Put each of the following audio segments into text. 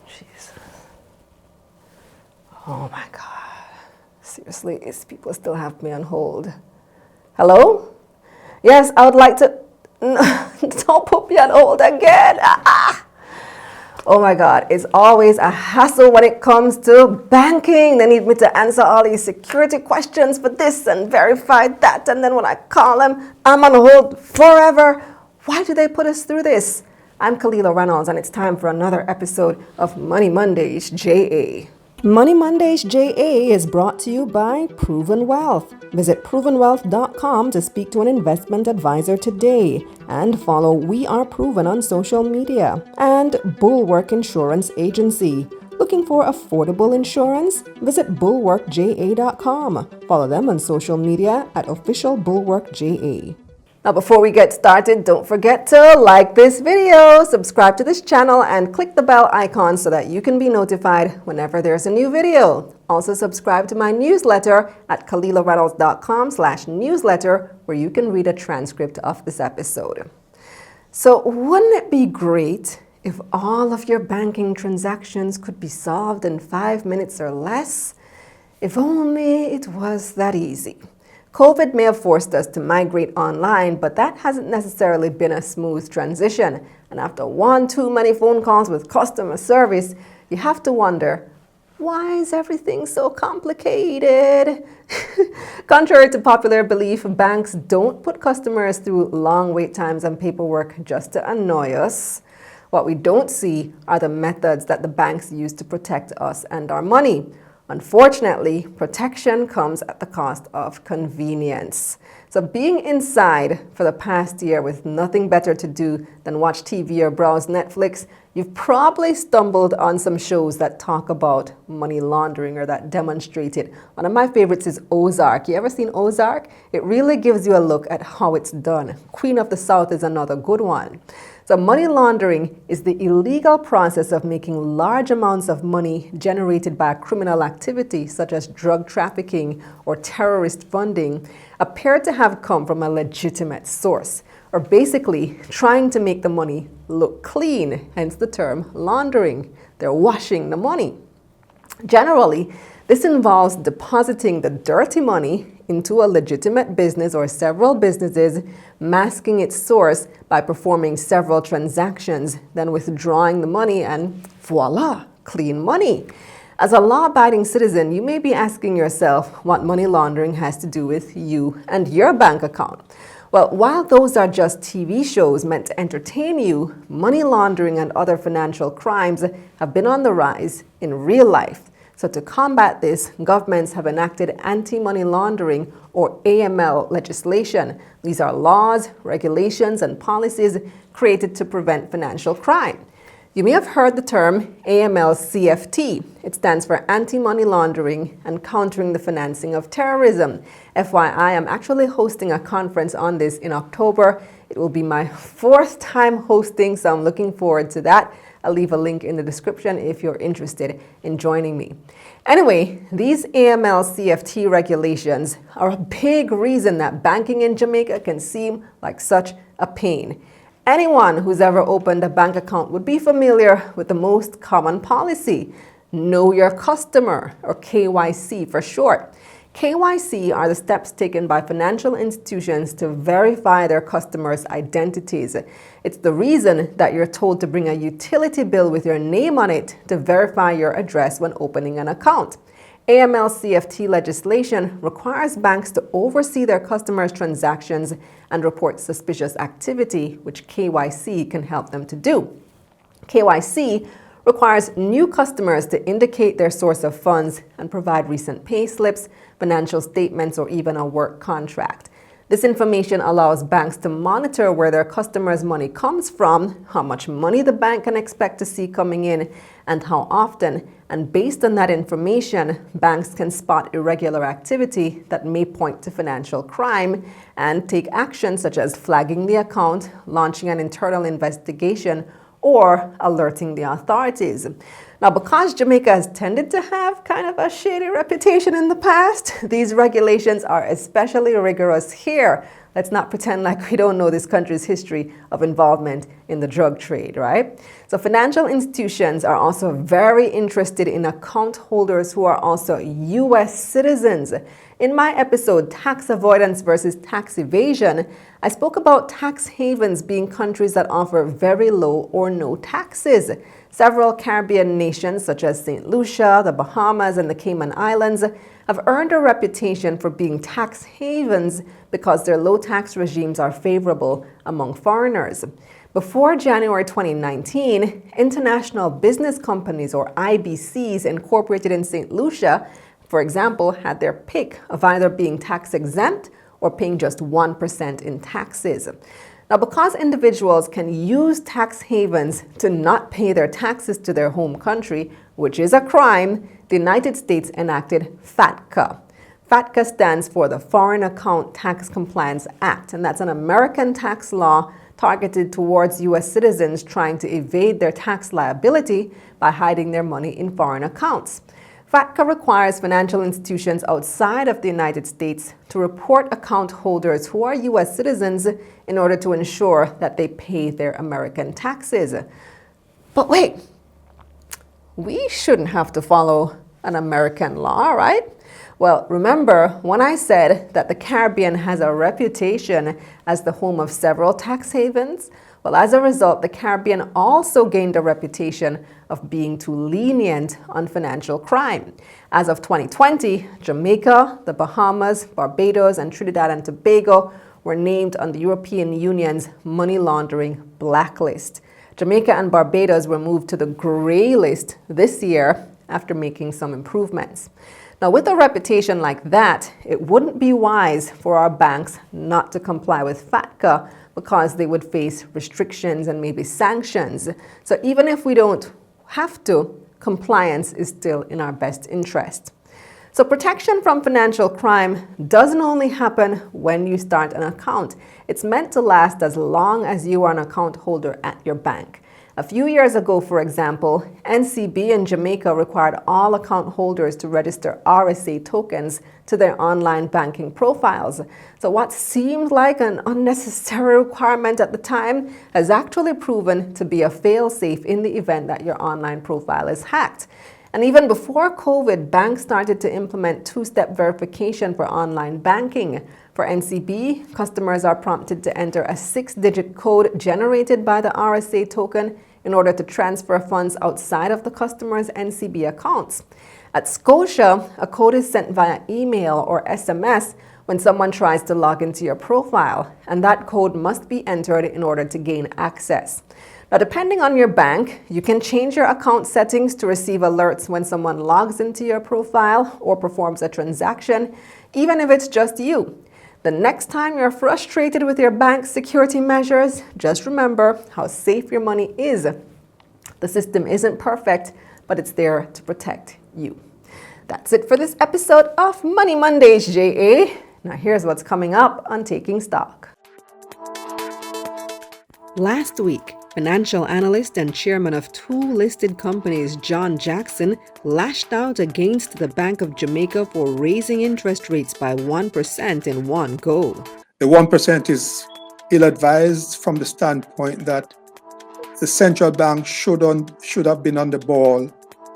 Jesus. Oh my God. Seriously, these people still have me on hold. Hello? Yes, I would like to... Don't put me on hold again. Oh my God, it's always a hassle when it comes to banking. They need me to answer all these security questions for this and verify that. And then when I call them, I'm on hold forever. Why do they put us through this? I'm Kalila Reynolds, and it's time for another episode of Money Mondays JA. Money Mondays JA is brought to you by Proven Wealth. Visit provenwealth.com to speak to an investment advisor today and follow We Are Proven on social media. And Bulwark Insurance Agency. Looking for affordable insurance? Visit bulwarkja.com. Follow them on social media at official bulwarkja. Now, before we get started, don't forget to like this video, subscribe to this channel, and click the bell icon so that you can be notified whenever there's a new video. Also, subscribe to my newsletter at kalilareynolds.com/newsletter, where you can read a transcript of this episode. So, wouldn't it be great if all of your banking transactions could be solved in 5 minutes or less? If only it was that easy. COVID may have forced us to migrate online, but that hasn't necessarily been a smooth transition. And after one too many phone calls with customer service, you have to wonder, why is everything so complicated? Contrary to popular belief, banks don't put customers through long wait times and paperwork just to annoy us. What we don't see are the methods that the banks use to protect us and our money. Unfortunately, protection comes at the cost of convenience. So being inside for the past year with nothing better to do than watch TV or browse Netflix, you've probably stumbled on some shows that talk about money laundering or that demonstrate it. One of my favorites is Ozark. You ever seen Ozark? It really gives you a look at how it's done. Queen of the South is another good one. So money laundering is the illegal process of making large amounts of money generated by criminal activity, such as drug trafficking or terrorist funding, appear to have come from a legitimate source, or basically trying to make the money look clean, hence the term laundering. They're washing the money. Generally, this involves depositing the dirty money into a legitimate business or several businesses, masking its source by performing several transactions, then withdrawing the money, and voila, clean money. As a law-abiding citizen, you may be asking yourself what money laundering has to do with you and your bank account. Well, while those are just TV shows meant to entertain you, money laundering and other financial crimes have been on the rise in real life. So to combat this, governments have enacted anti-money laundering or AML legislation. These are laws, regulations, and policies created to prevent financial crime. You may have heard the term AML-CFT. It stands for Anti-Money Laundering and Countering the Financing of Terrorism. FYI, I'm actually hosting a conference on this in October. It will be my 4th time hosting, so I'm looking forward to that. I'll leave a link in the description if you're interested in joining me. Anyway, these AML-CFT regulations are a big reason that banking in Jamaica can seem like such a pain. Anyone who's ever opened a bank account would be familiar with the most common policy, Know Your Customer, or KYC for short. KYC are the steps taken by financial institutions to verify their customers' identities. It's the reason that you're told to bring a utility bill with your name on it to verify your address when opening an account. AML-CFT legislation requires banks to oversee their customers' transactions and report suspicious activity, which KYC can help them to do. KYC requires new customers to indicate their source of funds and provide recent pay slips, financial statements, or even a work contract. This information allows banks to monitor where their customers' money comes from, how much money the bank can expect to see coming in, and how often. And based on that information, banks can spot irregular activity that may point to financial crime and take action such as flagging the account, launching an internal investigation, or alerting the authorities. Now, because Jamaica has tended to have kind of a shady reputation in the past, these regulations are especially rigorous here. let's not pretend like we don't know this country's history of involvement in the drug trade, right? So financial institutions are also very interested in account holders who are also U.S. citizens. In my episode, Tax Avoidance versus Tax Evasion, I spoke about tax havens being countries that offer very low or no taxes. Several Caribbean nations, such as St. Lucia, the Bahamas, and the Cayman Islands, have earned a reputation for being tax havens because their low tax regimes are favorable among foreigners. Before January 2019, international business companies, or IBCs, incorporated in St. Lucia, for example, had their pick of either being tax exempt or paying just 1% in taxes. Now, because individuals can use tax havens to not pay their taxes to their home country, which is a crime, the United States enacted FATCA. FATCA stands for the Foreign Account Tax Compliance Act, and that's an American tax law targeted towards U.S. citizens trying to evade their tax liability by hiding their money in foreign accounts. FATCA requires financial institutions outside of the United States to report account holders who are U.S. citizens in order to ensure that they pay their American taxes. But wait, we shouldn't have to follow an American law, right? Well, remember when I said that the Caribbean has a reputation as the home of several tax havens? Well, as a result, the Caribbean also gained a reputation of being too lenient on financial crime. As of 2020, Jamaica, the Bahamas, Barbados, and Trinidad and Tobago were named on the European Union's money laundering blacklist. Jamaica and Barbados were moved to the gray list this year after making some improvements. Now, with a reputation like that, it wouldn't be wise for our banks not to comply with FATCA because they would face restrictions and maybe sanctions. So even if we don't have to, compliance is still in our best interest. So protection from financial crime doesn't only happen when you start an account. It's meant to last as long as you are an account holder at your bank. A few years ago, for example, NCB in Jamaica required all account holders to register RSA tokens to their online banking profiles. So what seemed like an unnecessary requirement at the time has actually proven to be a fail-safe in the event that your online profile is hacked. And even before COVID, banks started to implement two-step verification for online banking. For NCB, customers are prompted to enter a 6-digit code generated by the RSA token in order to transfer funds outside of the customer's NCB accounts. At Scotia, a code is sent via email or SMS when someone tries to log into your profile, and that code must be entered in order to gain access. Now, depending on your bank, you can change your account settings to receive alerts when someone logs into your profile or performs a transaction, even if it's just you. The next time you're frustrated with your bank's security measures, just remember how safe your money is. The system isn't perfect, but it's there to protect you. That's it for this episode of Money Mondays, JA. Now here's what's coming up on Taking Stock. Last week, financial analyst and chairman of two listed companies, John Jackson, lashed out against the Bank of Jamaica for raising interest rates by 1% in one go. The 1% is ill-advised from the standpoint that the central bank should have been on the ball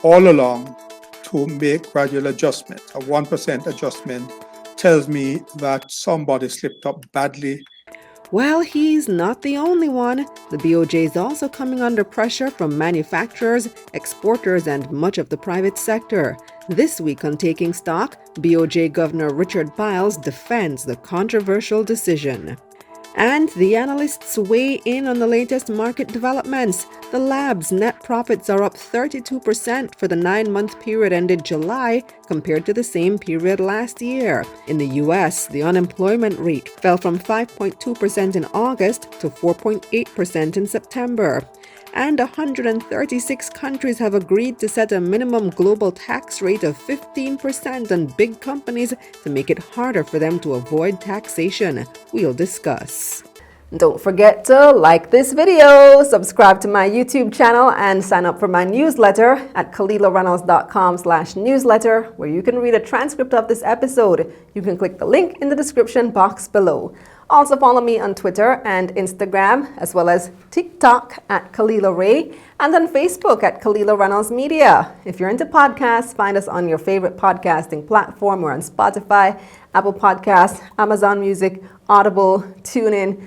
all along to make gradual adjustments. A 1% adjustment tells me that somebody slipped up badly. Well, he's not the only one. The BOJ is also coming under pressure from manufacturers, exporters, and much of the private sector. This week on Taking Stock, BOJ Governor Richard Biles defends the controversial decision. And the analysts weigh in on the latest market developments. The lab's net profits are up 32% for the 9-month period ended July compared to the same period last year. In the U.S., the unemployment rate fell from 5.2% in August to 4.8% in September. And 136 countries have agreed to set a minimum global tax rate of 15% on big companies to make it harder for them to avoid taxation. We'll discuss. Don't forget to like this video, subscribe to my YouTube channel, and sign up for my newsletter at KalilaReynolds.com/newsletter, where you can read a transcript of this episode. You can click the link in the description box below. Also follow me on Twitter and Instagram, as well as TikTok at Kalila Ray, and on Facebook at Kalila Reynolds Media. If you're into podcasts, find us on your favorite podcasting platform. We're on Spotify, Apple Podcasts, Amazon Music, Audible, TuneIn,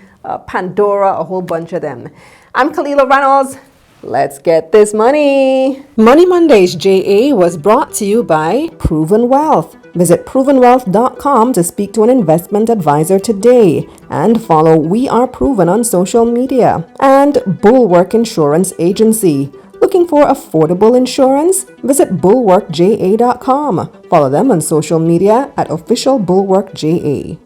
Pandora, a whole bunch of them. I'm Kalila Reynolds. Let's get this money. Money Mondays JA was brought to you by Proven Wealth. Visit provenwealth.com to speak to an investment advisor today, and follow We Are Proven on social media. And Bulwark Insurance Agency. Looking for affordable insurance? Visit bulwarkja.com. Follow them on social media at official bulwarkja.